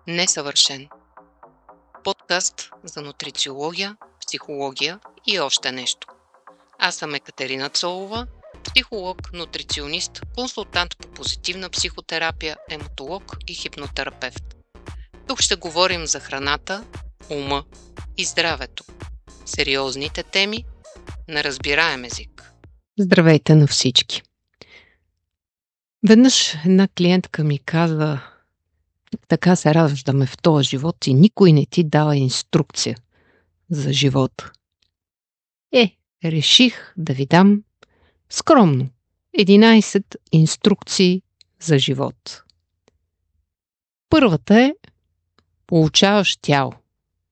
Несъвършен. Подкаст за нутрициология, психология и още нещо. Аз съм Екатерина Цолова, психолог, нутриционист, консултант по позитивна психотерапия, емотолог и хипнотерапевт. Тук ще говорим за храната, ума и здравето. Сериозните теми на разбираем език. Здравейте на всички! Веднъж една клиентка ми каза: така се раждаме в този живот и никой не ти дава инструкция за живота. Реших да ви дам скромно 11 инструкции за живот. Първата е: получаваш тяло.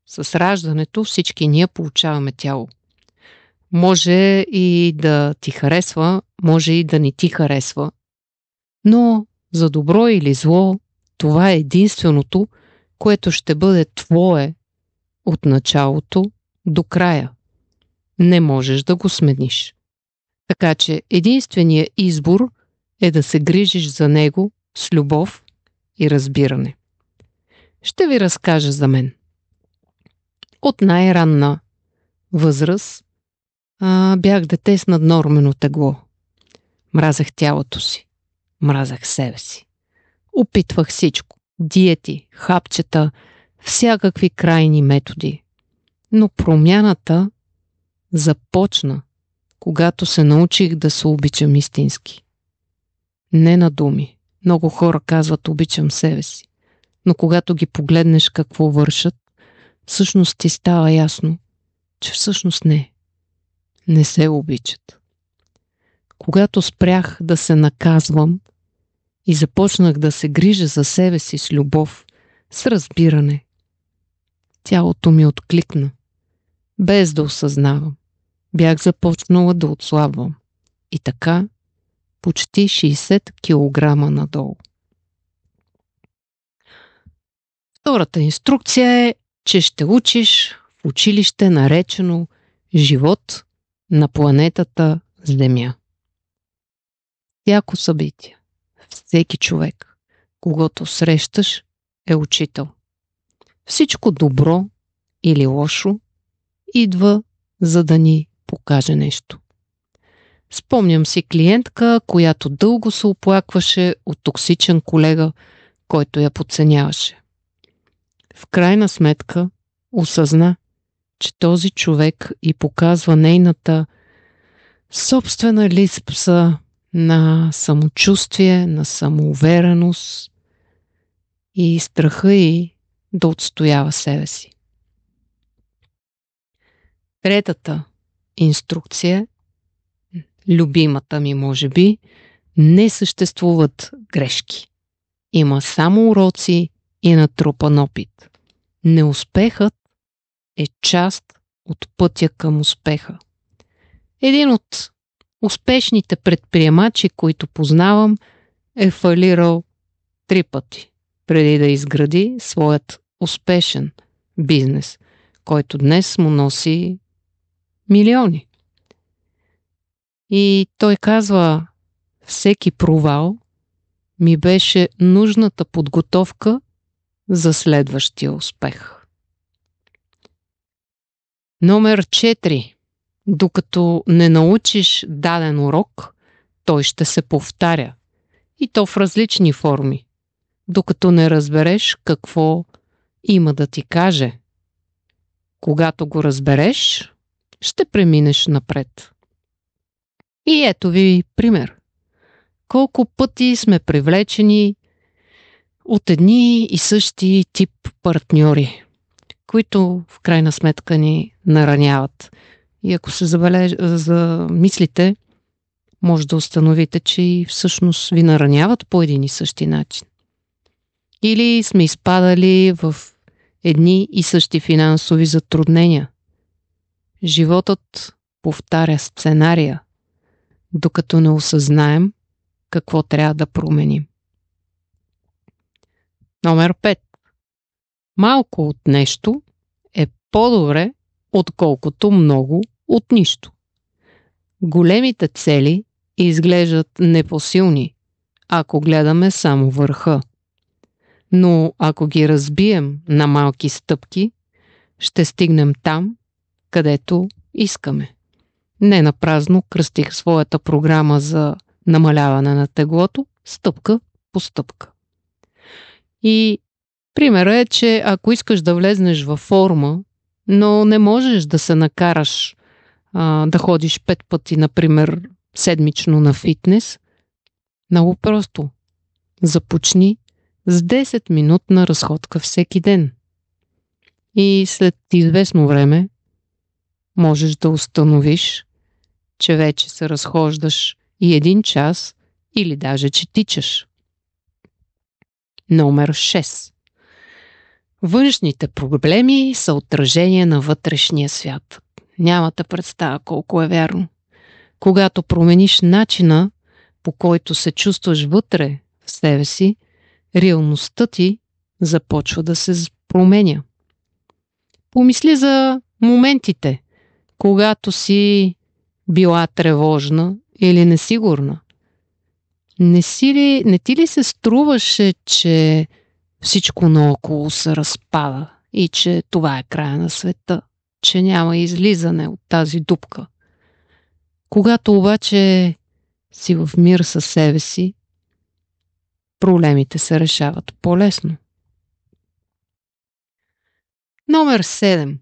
С раждането всички ние получаваме тяло. Може и да ти харесва, може и да не ти харесва, но за добро или зло, това е единственото, което ще бъде твое от началото до края. Не можеш да го смениш. Така че единственият избор е да се грижиш за него с любов и разбиране. Ще ви разкажа за мен. От най-ранна възраст бях дете с наднормено тегло. Мразех тялото си. Мразех себе си. Опитвах всичко. Диети, хапчета, всякакви крайни методи. Но промяната започна, когато се научих да се обичам истински. Не на думи. Много хора казват: обичам себе си. Но когато ги погледнеш какво вършат, всъщност ти става ясно, че всъщност не се обичат. Когато спрях да се наказвам и започнах да се грижа за себе си с любов, с разбиране, тялото ми откликна, без да осъзнавам. Бях започнала да отслабвам. И така, почти 60 кг надолу. Втората инструкция е, че ще учиш в училище, наречено живот на планетата Земя. Всяко събитие, всеки човек, когото срещаш, е учител. Всичко добро или лошо идва, за да ни покаже нещо. Спомням си клиентка, която дълго се оплакваше от токсичен колега, който я подценяваше. В крайна сметка осъзна, че този човек й показва нейната собствена липса на самочувствие, на самоувереност и страха й да отстоява себе си. Третата инструкция, любимата ми може би: не съществуват грешки. Има само уроци и натрупан опит. Неуспехът е част от пътя към успеха. Един от успешните предприемачи, които познавам, е фалирал 3 пъти, преди да изгради своят успешен бизнес, който днес му носи милиони. И той казва: всеки провал ми беше нужната подготовка за следващия успех. Номер 4. Докато не научиш даден урок, той ще се повтаря. И то в различни форми. Докато не разбереш какво има да ти каже. Когато го разбереш, ще преминеш напред. И ето ви пример. Колко пъти сме привлечени от едни и същи тип партньори, които в крайна сметка ни нараняват. И ако се замислите, може да установите, че и всъщност ви нараняват по един и същи начин. Или сме изпадали в едни и същи финансови затруднения. Животът повтаря сценария, докато не осъзнаем какво трябва да променим. Номер 5. Малко от нещо е по-добре, отколкото много от нищо. Големите цели изглеждат непосилни, ако гледаме само върха. Но ако ги разбием на малки стъпки, ще стигнем там, където искаме. Не напразно кръстих своята програма за намаляване на теглото стъпка по стъпка. И примерът е, че ако искаш да влезнеш във форма, но не можеш да се накараш да ходиш 5 пъти, например, седмично на фитнес, много просто. Започни с 10-минутна разходка всеки ден. И след известно време можеш да установиш, че вече се разхождаш и 1 час или даже че тичаш. Номер 6. Външните проблеми са отражение на вътрешния свят. Нямате представа колко е вярно. Когато промениш начина, по който се чувстваш вътре в себе си, реалността ти започва да се променя. Помисли за моментите, когато си била тревожна или несигурна. Не ти ли се струваше, че всичко наоколо се разпада и че това е края на света, че няма излизане от тази дупка? Когато обаче си в мир със себе си, проблемите се решават по-лесно. Номер 7.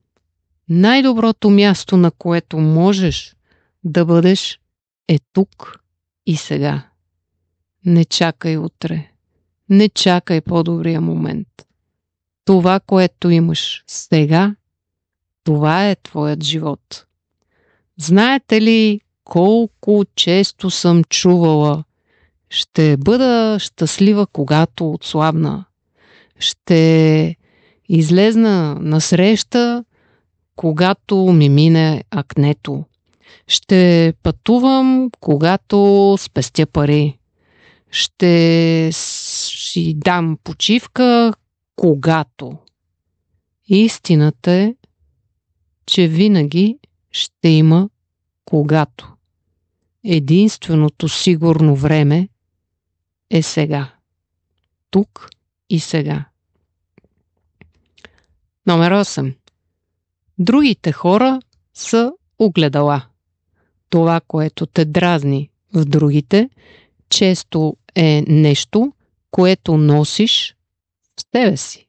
Най-доброто място, на което можеш да бъдеш, е тук и сега. Не чакай утре. Не чакай по-добрия момент. Това, което имаш сега, това е твоят живот. Знаете ли колко често съм чувала: ще бъда щастлива, когато отслабна. Ще излезна на среща, когато ми мине акнето. Ще пътувам, когато спестя пари. Ще си дам почивка, когато. Истината е, че винаги ще има когато. Единственото сигурно време е сега. Тук и сега. Номер 8. Другите хора са огледала. Това, което те дразни в другите, често е нещо, което носиш в себе си.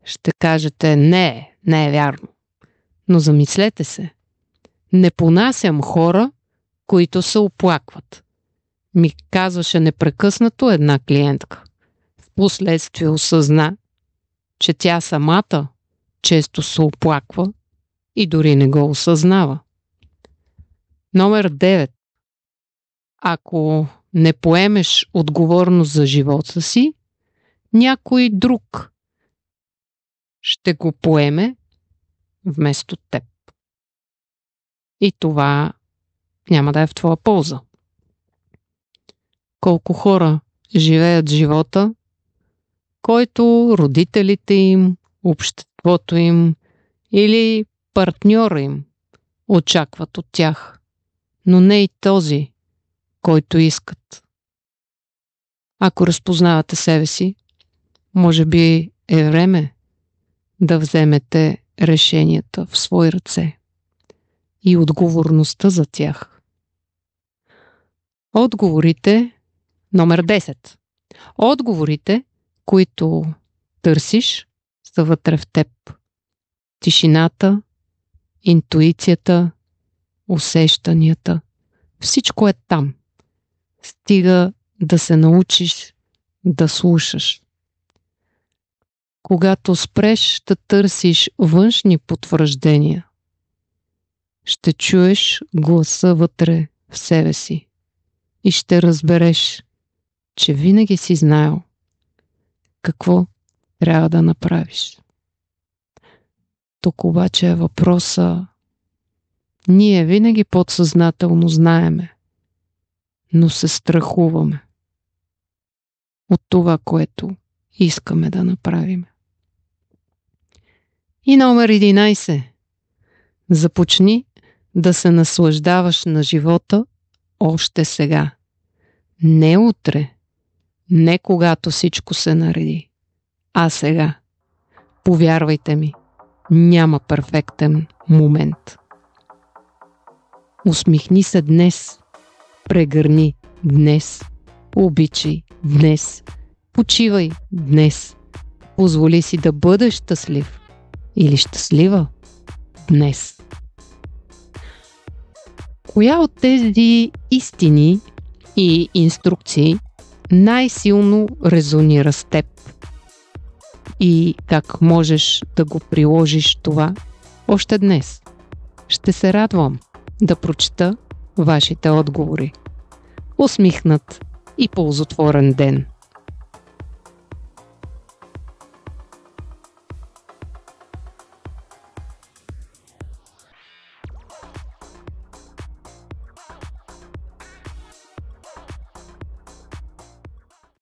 Ще кажете, не е вярно. Но замислете се. Не понасям хора, които се оплакват. Ми казваше непрекъснато една клиентка. Впоследствие осъзна, че тя самата често се оплаква и дори не го осъзнава. Номер 9. Ако не поемеш отговорност за живота си, някой друг ще го поеме вместо теб. И това няма да е в твоя полза. Колко хора живеят живота, който родителите им, обществото им или партньора им очакват от тях, но не и този, който искат. Ако разпознавате себе си, може би е време да вземете решенията в свои ръце и отговорността за тях. Отговорите номер 10. Отговорите, които търсиш, са вътре в теб. Тишината, интуицията, усещанията. Всичко е там. Стига да се научиш да слушаш. Когато спреш да търсиш външни потвърждения, ще чуеш гласа вътре в себе си и ще разбереш, че винаги си знаел какво трябва да направиш. Тук обаче е въпроса: ние винаги подсъзнателно знаеме, но се страхуваме от това, което искаме да направим. И номер 11. Започни да се наслаждаваш на живота още сега. Не утре, Не когато всичко се нареди, а сега. Повярвайте ми, няма перфектен момент. Усмихни се днес, прегърни днес, обичай днес, почивай днес, позволи си да бъдеш щастлив или щастлива днес. Коя от тези истини и инструкции най-силно резонира с теб? И как можеш да го приложиш това още днес? Ще се радвам да прочета вашите отговори. Усмихнат и ползотворен ден!